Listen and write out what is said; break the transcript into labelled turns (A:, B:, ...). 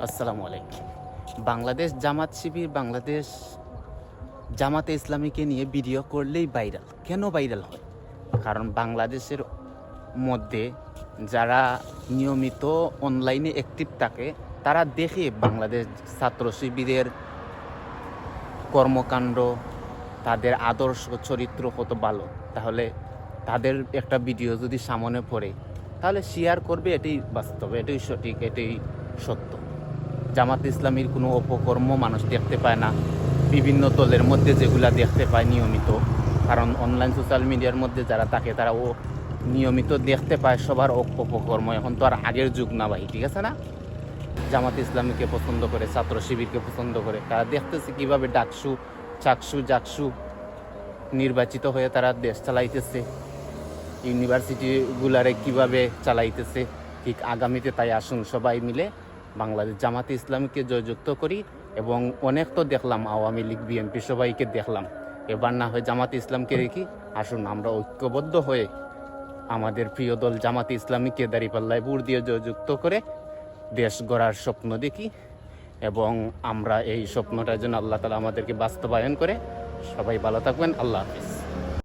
A: আসসালামু আলাইকুম। বাংলাদেশ জামাত শিবির, বাংলাদেশ জামাতে ইসলামীকে নিয়ে ভিডিও করলেই ভাইরাল। কেন ভাইরাল হয়? কারণ বাংলাদেশের মধ্যে যারা নিয়মিত অনলাইনে অ্যাক্টিভ থাকে তারা দেখে বাংলাদেশ ছাত্র শিবিরের কর্মকাণ্ড, তাদের আদর্শ চরিত্র কত ভালো। তাহলে তাদের একটা ভিডিও যদি সামনে পড়ে তাহলে শেয়ার করবে। এটাই বাস্তব, এটাই সঠিক, এটাই সত্য। জামাত ইসলামীর কোনো অপকর্ম মানুষ দেখতে পায় না বিভিন্ন দলের মধ্যে, যেগুলা দেখতে পায় নিয়মিত। কারণ অনলাইন সোশ্যাল মিডিয়ার মধ্যে যারা থাকে তারা নিয়মিত দেখতে পায় সবার অপকর্ম। এখন তো আর আগের যুগ না ভাই, ঠিক আছে না? জামাত ইসলামীকে পছন্দ করে, ছাত্র শিবিরকে পছন্দ করে, তারা দেখতেছে কীভাবে ডাকসু চাকসু জাকসু নির্বাচিত হয়ে তারা দেশ চালাইতেছে, ইউনিভার্সিটিগুলারে কিভাবে চালাইতেছে। ঠিক আগামীতে তাই আসুন সবাই মিলে বাংলাদেশ জামাতে ইসলামীকে জয়যুক্ত করি। এবং অনেক তো দেখলাম আওয়ামী লীগ, বিএনপি সবাইকে দেখলাম, এবার না হয় জামাতে ইসলামকে দেখি। আসুন আমরা ঐক্যবদ্ধ হয়ে আমাদের প্রিয় দল জামাতে ইসলামীকে দাঁড়িপাল্লায় ভোট দিয়ে জয়যুক্ত করে দেশ গড়ার স্বপ্ন দেখি, এবং আমরা এই স্বপ্নটার জন্য আল্লাহ তাআলা আমাদেরকে বাস্তবায়ন করে। সবাই ভালো থাকবেন। আল্লাহ হাফিজ।